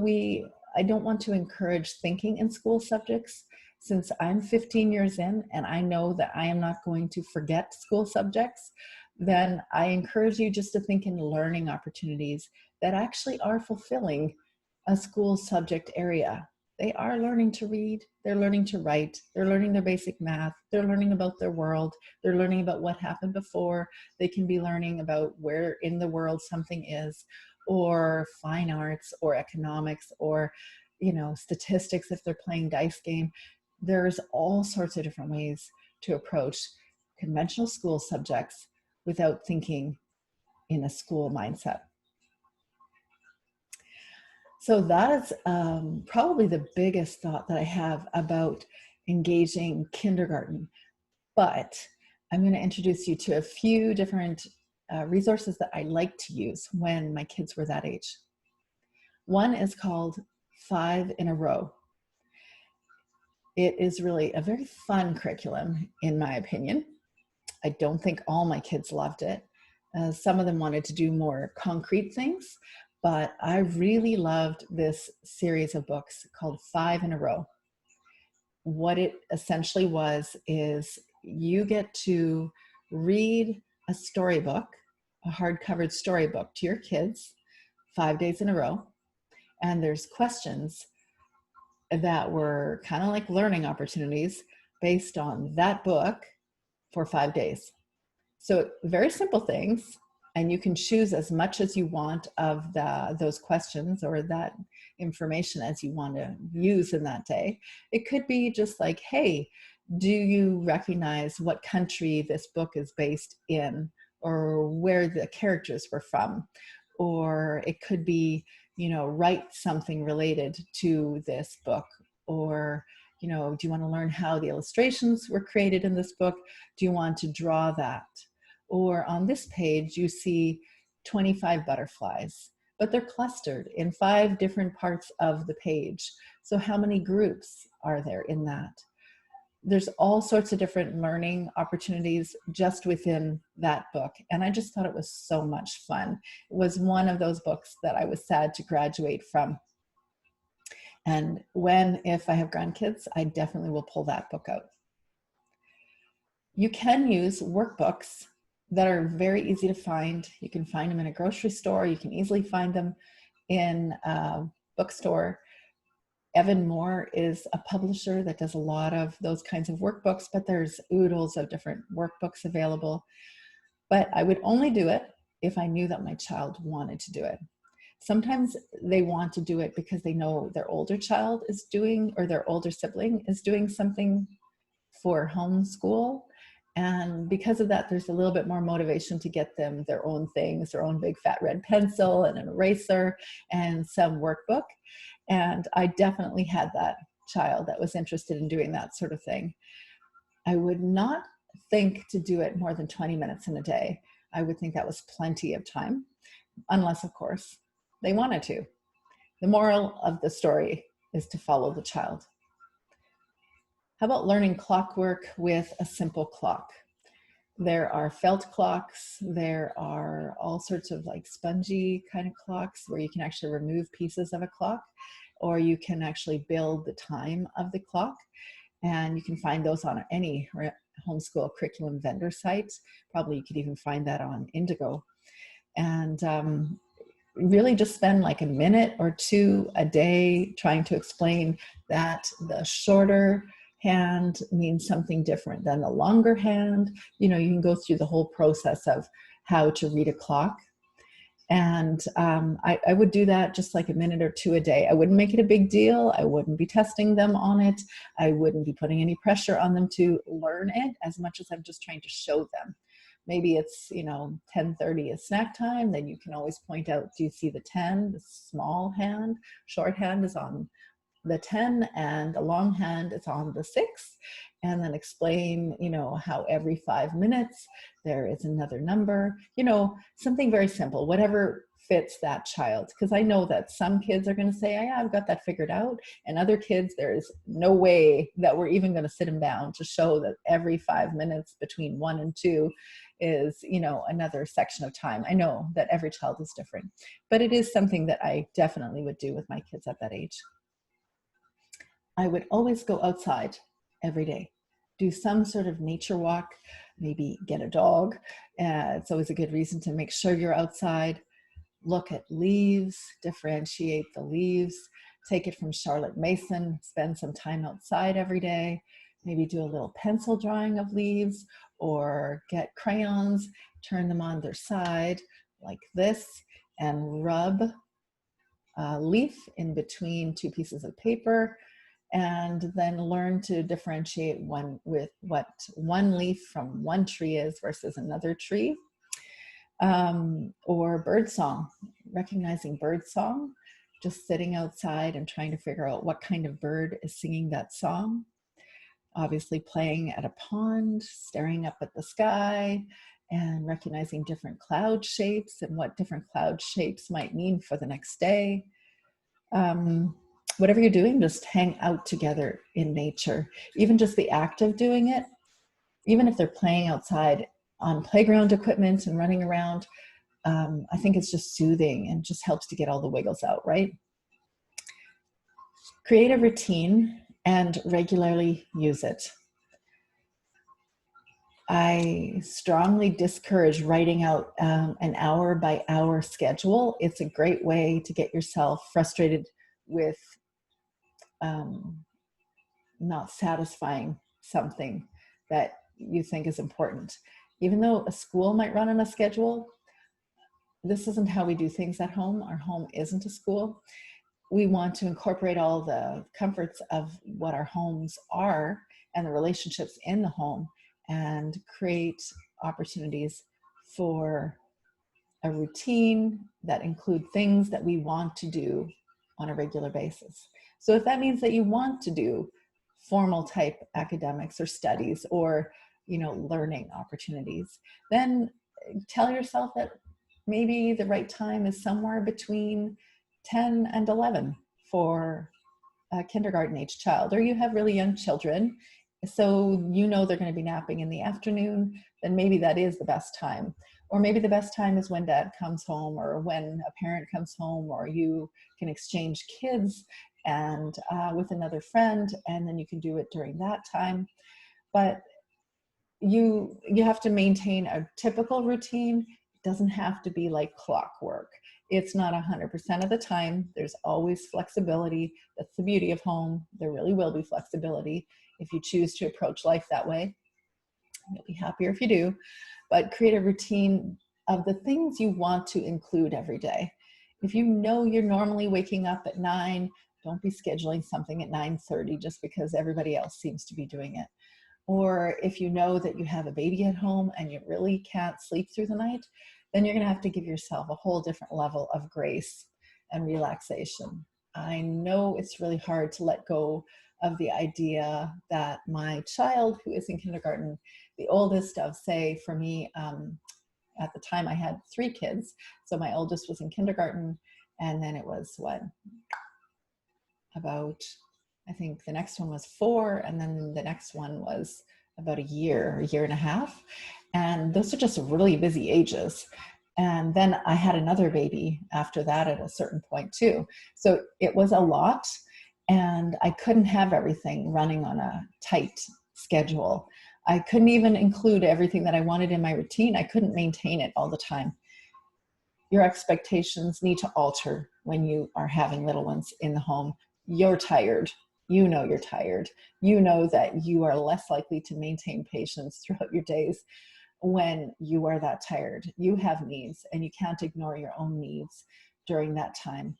I don't want to encourage thinking in school subjects, since I'm 15 years in and I know that I am not going to forget school subjects, then I encourage you just to think in learning opportunities that actually are fulfilling a school subject area. They are learning to read, they're learning to write, they're learning their basic math, they're learning about their world, they're learning about what happened before, they can be learning about where in the world something is, or fine arts, or economics, or statistics if they're playing dice game. There's all sorts of different ways to approach conventional school subjects without thinking in a school mindset. So that is probably the biggest thought that I have about engaging kindergarten. But I'm going to introduce you to a few different resources that I like to use when my kids were that age. One is called 5 in a Row. It is really a very fun curriculum, in my opinion. I don't think all my kids loved it. Some of them wanted to do more concrete things, but I really loved this series of books called 5 in a Row. What it essentially was is you get to read a storybook, a hard-covered storybook to your kids 5 days in a row, and there's questions that were kind of like learning opportunities based on that book for 5 days. So very simple things, and you can choose as much as you want of those questions or that information as you want to use in that day. It could be just like, hey, do you recognize what country this book is based in, or where the characters were from? Or it could be, write something related to this book. Or, do you want to learn how the illustrations were created in this book? Do you want to draw that? Or on this page, you see 25 butterflies, but they're clustered in 5 different parts of the page. So how many groups are there in that. There's all sorts of different learning opportunities just within that book. And I just thought it was so much fun. It was one of those books that I was sad to graduate from. And if I have grandkids, I definitely will pull that book out. You can use workbooks that are very easy to find. You can find them in a grocery store. You can easily find them in a bookstore. Evan Moore is a publisher that does a lot of those kinds of workbooks, but there's oodles of different workbooks available. But I would only do it if I knew that my child wanted to do it. Sometimes they want to do it because they know their older child is doing, or their older sibling is doing something for homeschool. And because of that, there's a little bit more motivation to get them their own things, their own big fat red pencil and an eraser and some workbook. And I definitely had that child that was interested in doing that sort of thing. I would not think to do it more than 20 minutes in a day. I would think that was plenty of time, unless, of course, they wanted to. The moral of the story is to follow the child. How about learning clockwork with a simple clock? There are felt clocks. There are all sorts of like spongy kind of clocks where you can actually remove pieces of a clock, or you can actually build the time of the clock. And you can find those on any homeschool curriculum vendor site. Probably you could even find that on Indigo. And really just spend like a minute or two a day trying to explain that the shorter hand means something different than the longer hand. You know, you can go through the whole process of how to read a clock. And I would do that just like a minute or two a day. I wouldn't make it a big deal. I wouldn't be testing them on it. I wouldn't be putting any pressure on them to learn it as much as I'm just trying to show them. Maybe it's, 10:30 is snack time. Then you can always point out, do you see the 10, the small hand? Shorthand is on the 10 and the long hand is on the 6. And then explain, how every 5 minutes there is another number, something very simple, whatever fits that child. Because I know that some kids are going to say, yeah, I've got that figured out. And other kids, there is no way that we're even going to sit them down to show that every 5 minutes between 1 and 2 is, another section of time. I know that every child is different, but it is something that I definitely would do with my kids at that age. I would always go outside every day, do some sort of nature walk, maybe get a dog. It's always a good reason to make sure you're outside. Look at leaves, differentiate the leaves, take it from Charlotte Mason, spend some time outside every day, maybe do a little pencil drawing of leaves, or get crayons, turn them on their side like this, and rub a leaf in between two pieces of paper, and then learn to differentiate what one leaf from one tree is versus another tree. Or bird song, recognizing bird song, just sitting outside and trying to figure out what kind of bird is singing that song. Obviously playing at a pond, staring up at the sky, and recognizing different cloud shapes and what different cloud shapes might mean for the next day. Whatever you're doing, just hang out together in nature. Even just the act of doing it, even if they're playing outside on playground equipment and running around, I think it's just soothing and just helps to get all the wiggles out, right? Create a routine and regularly use it. I strongly discourage writing out an hour by hour schedule. It's a great way to get yourself frustrated with not satisfying something that you think is important. Even though a school might run on a schedule, this isn't how we do things at home. Our home isn't a school. We want to incorporate all the comforts of what our homes are and the relationships in the home, and create opportunities for a routine that include things that we want to do on a regular basis. So if that means that you want to do formal type academics or studies, or learning opportunities, then tell yourself that maybe the right time is somewhere between 10 and 11 for a kindergarten age child, or you have really young children, so you know they're going to be napping in the afternoon, then maybe that is the best time. Or maybe the best time is when dad comes home, or when a parent comes home, or you can exchange kids and with another friend, and then you can do it during that time. But you have to maintain a typical routine. It doesn't have to be like clockwork. It's not 100% of the time. There's always flexibility. That's the beauty of home. There really will be flexibility if you choose to approach life that way. You'll be happier if you do. But create a routine of the things you want to include every day. If you know you're normally waking up at 9, don't be scheduling something at 9:30 just because everybody else seems to be doing it. Or if you know that you have a baby at home and you really can't sleep through the night, then you're going to have to give yourself a whole different level of grace and relaxation. I know it's really hard to let go of the idea that my child, who is in kindergarten, the oldest of, say, for me, at the time I had 3 kids. So my oldest was in kindergarten, and then it was about, I think the next one was 4, and then the next one was about a year and a half. And those are just really busy ages. And then I had another baby after that at a certain point too. So it was a lot, and I couldn't have everything running on a tight schedule. I couldn't even include everything that I wanted in my routine. I couldn't maintain it all the time. Your expectations need to alter when you are having little ones in the home. You're tired. You know you're tired. You know that you are less likely to maintain patience throughout your days when you are that tired. You have needs, and you can't ignore your own needs during that time.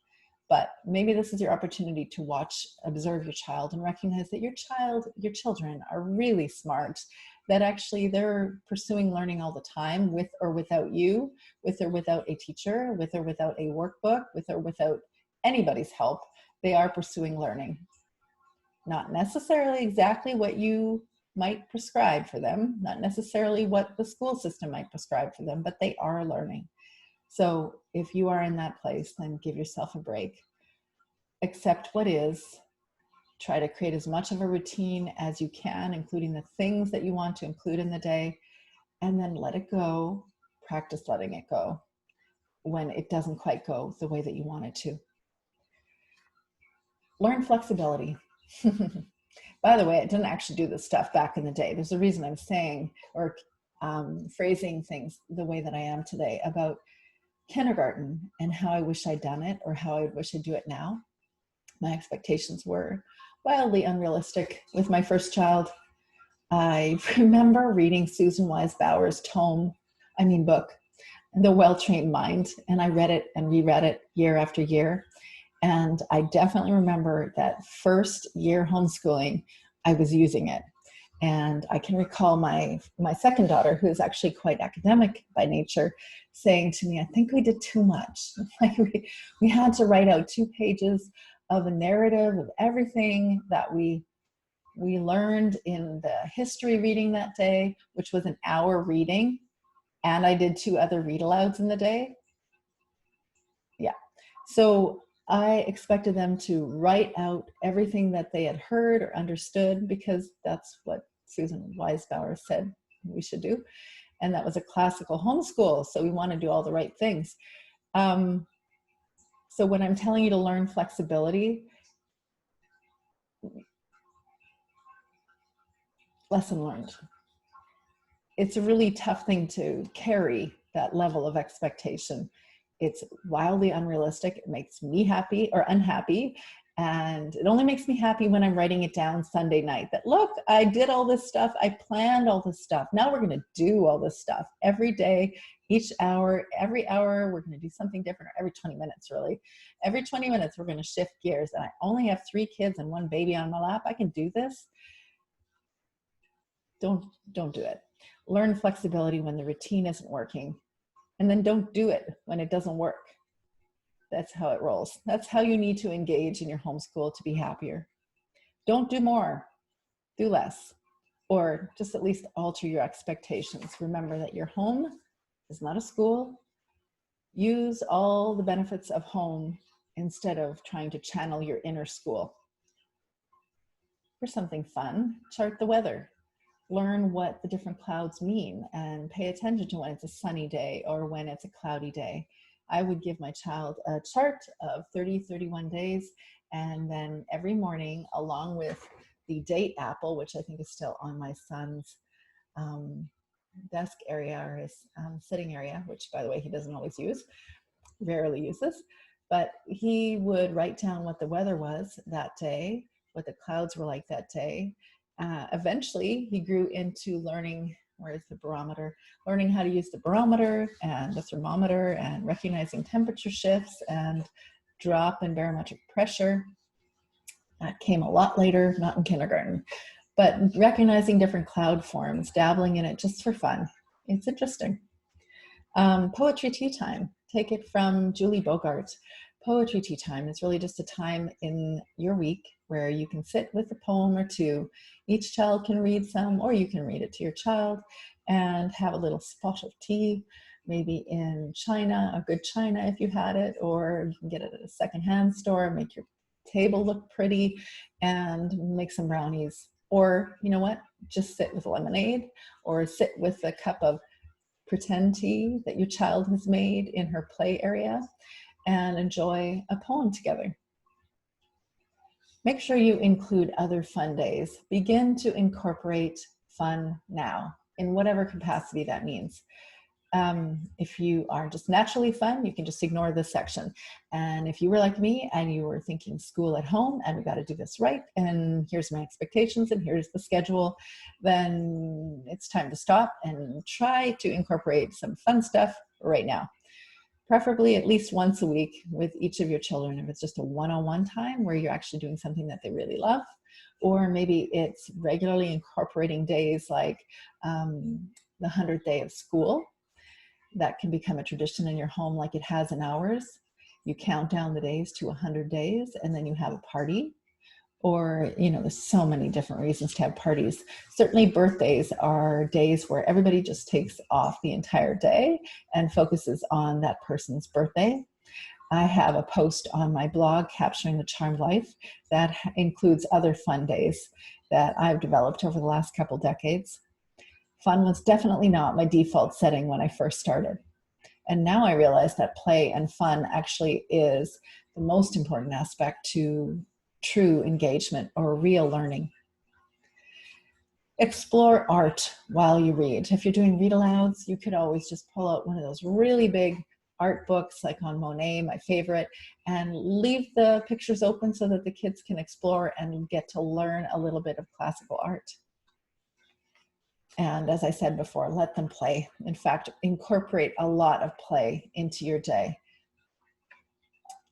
But maybe this is your opportunity to watch, observe your child, and recognize that your children are really smart, that actually they're pursuing learning all the time, with or without you, with or without a teacher, with or without a workbook, with or without anybody's help. They are pursuing learning. Not necessarily exactly what you might prescribe for them, not necessarily what the school system might prescribe for them, but they are learning. So if you are in that place, then give yourself a break. Accept what is. Try to create as much of a routine as you can, including the things that you want to include in the day, and then let it go. Practice letting it go when it doesn't quite go the way that you want it to. Learn flexibility. By the way, I didn't actually do this stuff back in the day. There's a reason I'm saying or phrasing things the way that I am today about kindergarten and how I wish I'd done it, or how I wish I'd do it now. My expectations were wildly unrealistic with my first child. I remember reading Susan Wise Bauer's book, The Well-Trained Mind, and I read it and reread it year after year. And I definitely remember that first year homeschooling, I was using it. And I can recall my second daughter, who is actually quite academic by nature, saying to me, I think we did too much. Like we had to write out 2 pages of a narrative of everything that we learned in the history reading that day, which was an hour reading. And I did 2 other read-alouds in the day. Yeah. So I expected them to write out everything that they had heard or understood, because that's what Susan Wise Bauer said we should do. And that was a classical homeschool, so we want to do all the right things. So when I'm telling you to learn flexibility, lesson learned. It's a really tough thing to carry, that level of expectation. It's wildly unrealistic. It makes me happy or unhappy. And it only makes me happy when I'm writing it down Sunday night that, look, I did all this stuff. I planned all this stuff. Now we're going to do all this stuff every day, each hour, every hour, we're going to do something different, or every 20 minutes, really. Every 20 minutes, we're going to shift gears. And I only have 3 kids and 1 baby on my lap. I can do this. Don't do it. Learn flexibility when the routine isn't working, and then don't do it when it doesn't work. That's how it rolls. That's how you need to engage in your homeschool to be happier. Don't do more, do less, or just at least alter your expectations. Remember that your home is not a school. Use all the benefits of home instead of trying to channel your inner school. For something fun, chart the weather. Learn what the different clouds mean and pay attention to when it's a sunny day or when it's a cloudy day. I would give my child a chart of 30, 31 days, and then every morning, along with the date apple, which I think is still on my son's desk area or his sitting area, which by the way, he doesn't always use, rarely uses, but he would write down what the weather was that day, what the clouds were like that day. Eventually, he grew into learning, where's the barometer, learning how to use the barometer and the thermometer and recognizing temperature shifts and drop in barometric pressure. That came a lot later, not in kindergarten, but recognizing different cloud forms, dabbling in it just for fun. It's interesting. Poetry tea time. Take it from Julie Bogart. Poetry tea time is really just a time in your week where you can sit with a poem or two. Each child can read some, or you can read it to your child and have a little spot of tea, maybe in china, a good china if you had it, or you can get it at a secondhand store, make your table look pretty, and make some brownies. Or, you know what, just sit with lemonade, or sit with a cup of pretend tea that your child has made in her play area and enjoy a poem together. Make sure you include other fun days. Begin to incorporate fun now in whatever capacity that means. If you are just naturally fun, you can just ignore this section. And if you were like me and you were thinking school at home and we got to do this right, and here's my expectations and here's the schedule, then it's time to stop and try to incorporate some fun stuff right now. Preferably at least once a week with each of your children, if it's just a one-on-one time where you're actually doing something that they really love, or maybe it's regularly incorporating days like the 100th day of school. That can become a tradition in your home like it has in ours. You count down the days to 100 days and then you have a party. Or, you know, there's so many different reasons to have parties. Certainly birthdays are days where everybody just takes off the entire day and focuses on that person's birthday. I have a post on my blog, Capturing the Charmed Life, that includes other fun days that I've developed over the last couple decades. Fun was definitely not my default setting when I first started. And now I realize that play and fun actually is the most important aspect to true engagement or real learning. Explore art while you read. If you're doing read-alouds, you could always just pull out one of those really big art books like on Monet, my favorite, and leave the pictures open so that the kids can explore and get to learn a little bit of classical art. And as I said before, let them play. In fact, incorporate a lot of play into your day.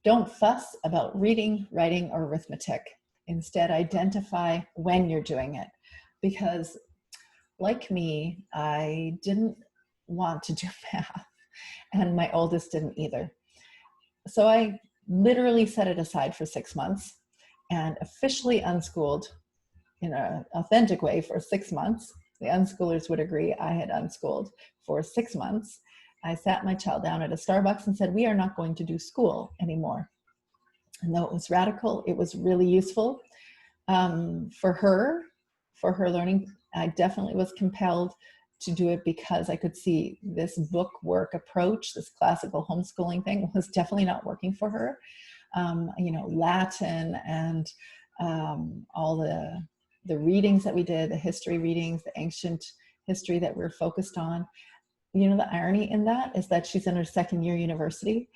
Don't fuss about reading, writing, or arithmetic. Instead, identify when you're doing it. Because like me, I didn't want to do math, and my oldest didn't either. So I literally set it aside for 6 months and officially unschooled in an authentic way for 6 months. The unschoolers would agree I had unschooled for 6 months. I sat my child down at a Starbucks and said, we are not going to do school anymore. And though it was radical, it was really useful for her learning. I definitely was compelled to do it because I could see this book work approach, this classical homeschooling thing was definitely not working for her. You know, Latin and all the readings that we did, the history readings, the ancient history that we're focused on. You know, the irony in that is that she's in her second year university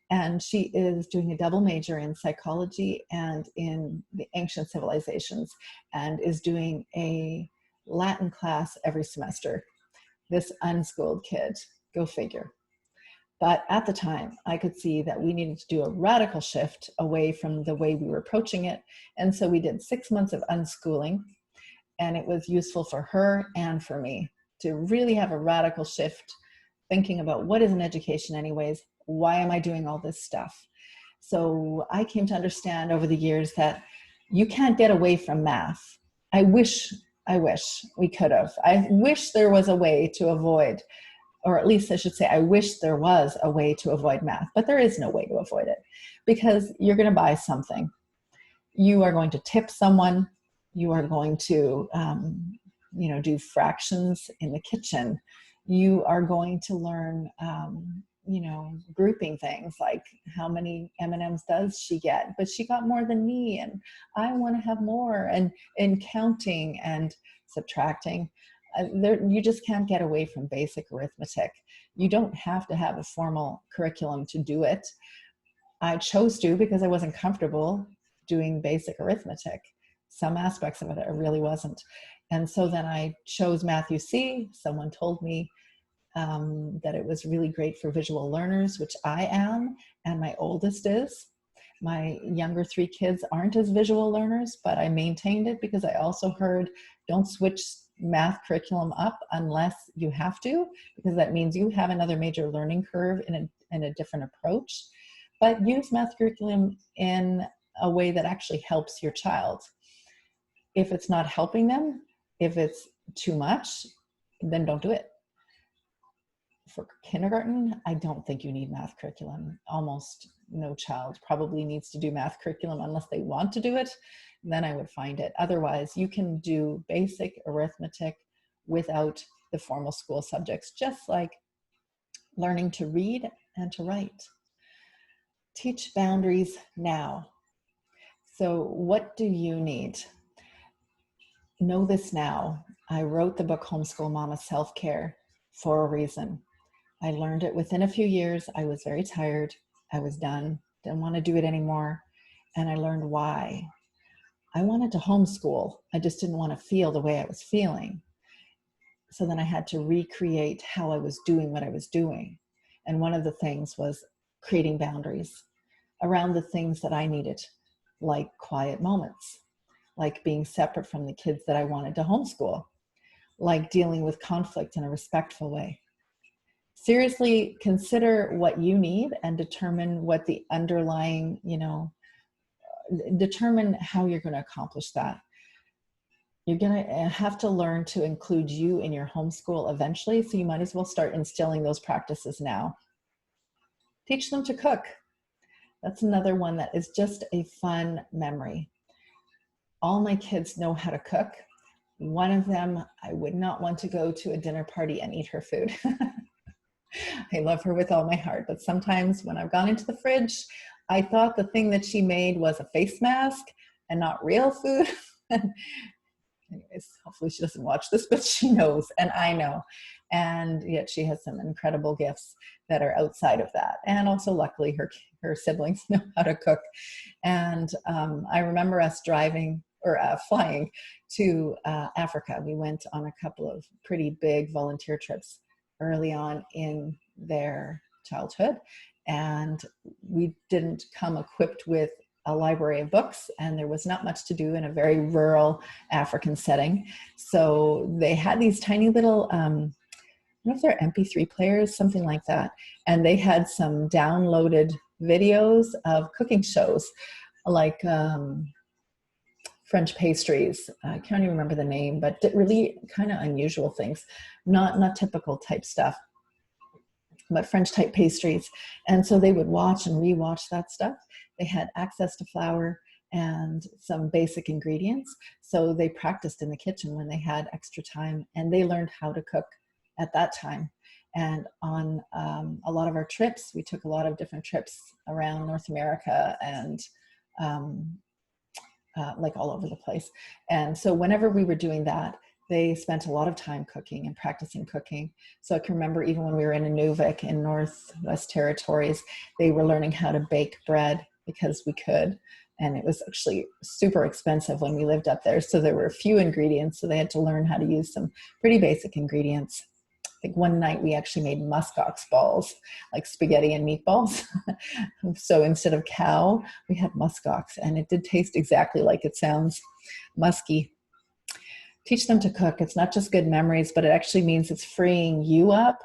and she is doing a double major in psychology and in the ancient civilizations and is doing a Latin class every semester. This unschooled kid, go figure. But at the time, I could see that we needed to do a radical shift away from the way we were approaching it. And so we did 6 months of unschooling, and it was useful for her and for me to really have a radical shift, thinking about what is an education anyways? Why am I doing all this stuff? So I came to understand over the years that you can't get away from math. I wish we could have. I wish there was a way to avoid, or at least I should say, I wish there was a way to avoid math, but there is no way to avoid it because you're going to buy something. You are going to tip someone. You are going to, do fractions in the kitchen. You are going to learn, grouping things like how many M&Ms does she get, but she got more than me, and I want to have more, and counting and subtracting. You just can't get away from basic arithmetic. You don't have to have a formal curriculum to do it. I chose to because I wasn't comfortable doing basic arithmetic. Some aspects of it I really wasn't. And so then I chose Matthew C. Someone told me that it was really great for visual learners, which I am, and my oldest is. My younger 3 kids aren't as visual learners, but I maintained it because I also heard, don't switch math curriculum up unless you have to, because that means you have another major learning curve in a different approach. But use math curriculum in a way that actually helps your child. If it's not helping them, if it's too much, then don't do it. For kindergarten, I don't think you need math curriculum. Almost no child probably needs to do math curriculum unless they want to do it. Then I would find it. Otherwise, you can do basic arithmetic without the formal school subjects, just like learning to read and to write. Teach boundaries now. So what do you need? Know this now. I wrote the book Homeschool Mama Self-Care for a reason. I learned it within a few years. I was very tired. I was done. Didn't want to do it anymore. And I learned why. I wanted to homeschool. I just didn't want to feel the way I was feeling. So then I had to recreate how I was doing what I was doing. And one of the things was creating boundaries around the things that I needed, like quiet moments, like being separate from the kids that I wanted to homeschool, like dealing with conflict in a respectful way. Seriously consider what you need and determine what the underlying, determine how you're going to accomplish that. You're going to have to learn to include you in your homeschool eventually, so you might as well start instilling those practices now. Teach them to cook. That's another one that is just a fun memory. All my kids know how to cook. One of them, I would not want to go to a dinner party and eat her food. I love her with all my heart, but sometimes when I've gone into the fridge, I thought the thing that she made was a face mask and not real food. Anyways, hopefully she doesn't watch this, but she knows, and I know. And yet she has some incredible gifts that are outside of that. And also luckily her siblings know how to cook. And I remember us driving or flying to Africa. We went on a couple of pretty big volunteer trips early on in their childhood. And we didn't come equipped with a library of books, and there was not much to do in a very rural African setting. So they had these tiny little, I don't know if they're MP3 players, something like that. And they had some downloaded videos of cooking shows, like French pastries. I can't even remember the name, but really kind of unusual things, not typical type stuff, but French type pastries. And so they would watch and rewatch that stuff. They had access to flour and some basic ingredients. So they practiced in the kitchen when they had extra time, and they learned how to cook at that time. And on a lot of our trips, we took a lot of different trips around North America and like all over the place. And so whenever we were doing that, they spent a lot of time cooking and practicing cooking. So I can remember even when we were in Inuvik in Northwest Territories, they were learning how to bake bread because we could. And it was actually super expensive when we lived up there. So there were a few ingredients. So they had to learn how to use some pretty basic ingredients. I think one night we actually made muskox balls, like spaghetti and meatballs. So instead of cow, we had muskox, and it did taste exactly like it sounds, musky. Teach them to cook. It's not just good memories, but it actually means it's freeing you up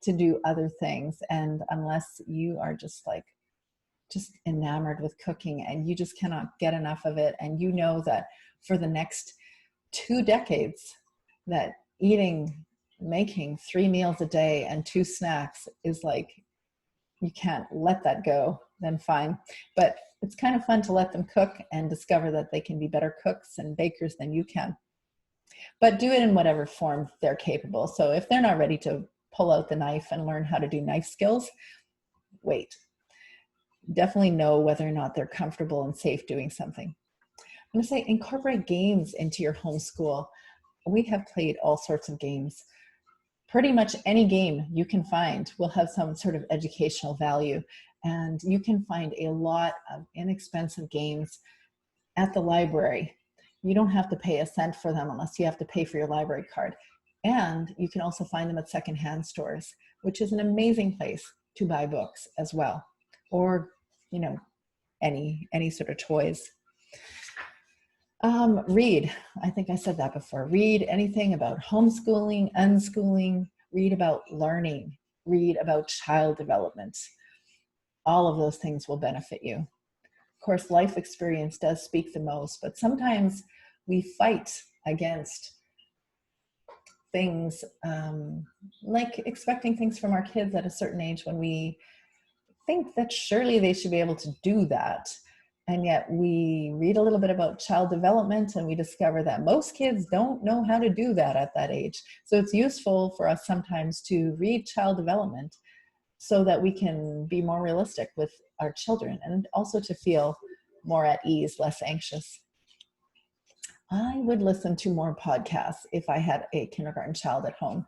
to do other things. And unless you are just enamored with cooking and you just cannot get enough of it, and you know that for the next 2 decades that making 3 meals a day and 2 snacks is like, you can't let that go, then fine. But It's kind of fun to let them cook and discover that they can be better cooks and bakers than you can. But do it in whatever form they're capable. So if they're not ready to pull out the knife and learn how to do knife skills, wait. Definitely know whether or not they're comfortable and safe doing something. I'm going to say incorporate games into your homeschool. We have played all sorts of games. Pretty much any game you can find will have some sort of educational value. And you can find a lot of inexpensive games at the library. You don't have to pay a cent for them unless you have to pay for your library card. And you can also find them at secondhand stores, which is an amazing place to buy books as well. Or, you know, any sort of toys. Read, I think I said that before. Read anything about homeschooling, unschooling, read about learning, read about child development. All of those things will benefit you. Of course, life experience does speak the most, but sometimes we fight against things like expecting things from our kids at a certain age when we think that surely they should be able to do that. And yet we read a little bit about child development and we discover that most kids don't know how to do that at that age. So it's useful for us sometimes to read child development so that we can be more realistic with our children and also to feel more at ease, less anxious. I would listen to more podcasts if I had a kindergarten child at home.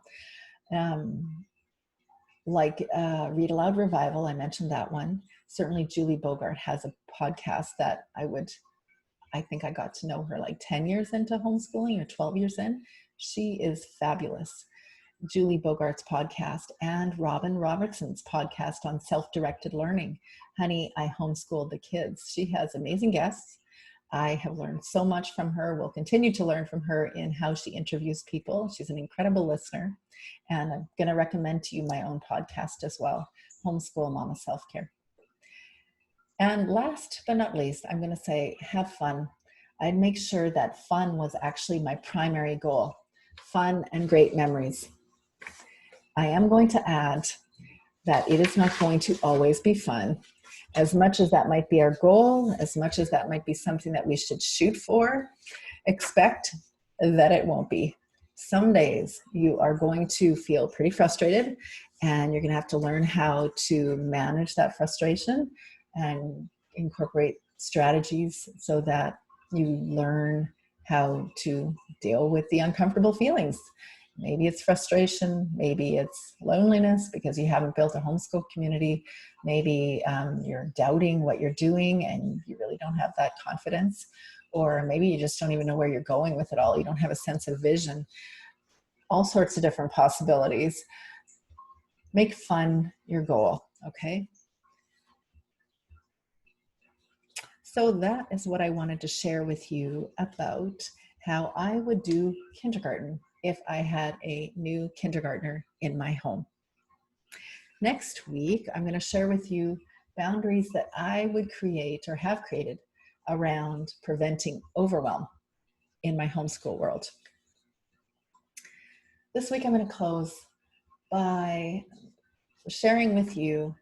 Like Read Aloud Revival, I mentioned that one. Certainly Julie Bogart has a podcast that I think I got to know her like 10 years into homeschooling or 12 years in. She is fabulous. Julie Bogart's podcast and Robin Robertson's podcast on self-directed learning. Honey, I homeschooled the kids. She has amazing guests. I have learned so much from her. Will continue to learn from her in how she interviews people. She's an incredible listener. And I'm going to recommend to you my own podcast as well, Homeschool Mama Self-Care. And last but not least, I'm going to say, have fun. I'd make sure that fun was actually my primary goal. Fun and great memories. I am going to add that it is not going to always be fun. As much as that might be our goal, as much as that might be something that we should shoot for, expect that it won't be. Some days you are going to feel pretty frustrated and you're going to have to learn how to manage that frustration and incorporate strategies so that you learn how to deal with the uncomfortable feelings. Maybe it's frustration, maybe it's loneliness because you haven't built a homeschool community. Maybe you're doubting what you're doing and you really don't have that confidence. Or maybe you just don't even know where you're going with it all. You don't have a sense of vision. All sorts of different possibilities. Make fun your goal, okay? So that is what I wanted to share with you about how I would do kindergarten if I had a new kindergartner in my home. Next week, I'm going to share with you boundaries that I would create or have created around preventing overwhelm in my homeschool world. This week, I'm going to close by sharing with you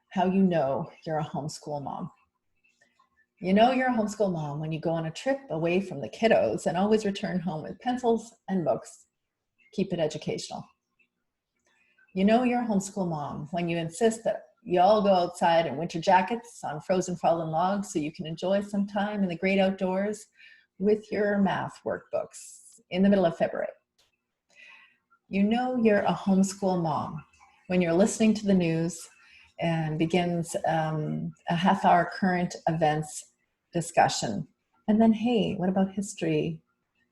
how you know you're a homeschool mom. You know you're a homeschool mom when you go on a trip away from the kiddos and always return home with pencils and books. Keep it educational. You know you're a homeschool mom when you insist that you all go outside in winter jackets on frozen fallen logs so you can enjoy some time in the great outdoors with your math workbooks in the middle of February. You know you're a homeschool mom when you're listening to the news and begins a half-hour current events discussion. And then, hey, what about history?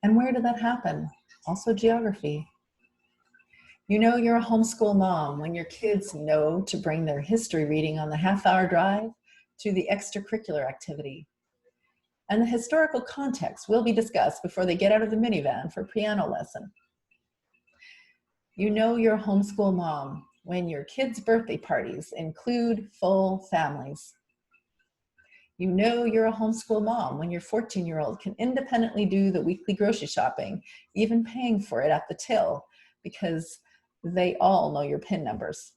And where did that happen? Also geography. You know you're a homeschool mom when your kids know to bring their history reading on the half-hour drive to the extracurricular activity. And the historical context will be discussed before they get out of the minivan for piano lesson. You know you're a homeschool mom when your kids' birthday parties include full families. You know you're a homeschool mom when your 14-year-old can independently do the weekly grocery shopping, even paying for it at the till, because they all know your PIN numbers.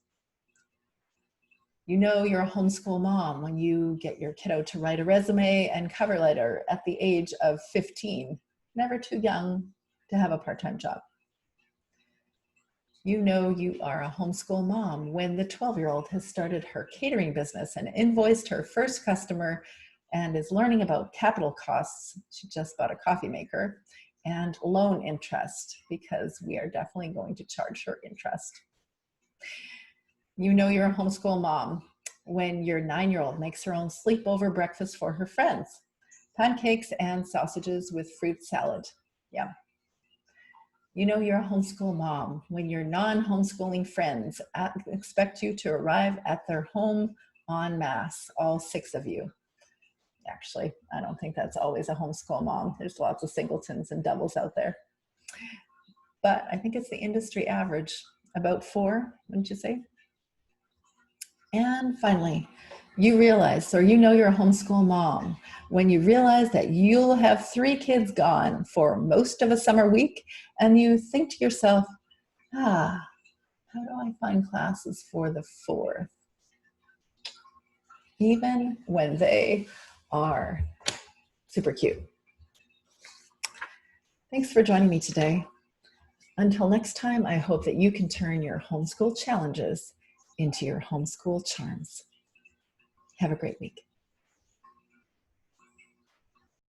You know you're a homeschool mom when you get your kiddo to write a resume and cover letter at the age of 15, never too young to have a part-time job. You know you are a homeschool mom when the 12-year-old has started her catering business and invoiced her first customer and is learning about capital costs. She just bought a coffee maker, and loan interest, because we are definitely going to charge her interest. You know you're a homeschool mom when your 9-year-old makes her own sleepover breakfast for her friends. Pancakes and sausages with fruit salad. Yeah. You know you're a homeschool mom when your non-homeschooling friends expect you to arrive at their home en masse, all 6 of you. Actually, I don't think that's always a homeschool mom. There's lots of singletons and doubles out there. But I think it's the industry average, about 4, wouldn't you say? And finally, you realize, or you know you're a homeschool mom when you realize that you'll have 3 kids gone for most of a summer week, and you think to yourself, how do I find classes for the 4th? Even when they are super cute. Thanks for joining me today. Until next time, I hope that you can turn your homeschool challenges into your homeschool charms. Have a great week.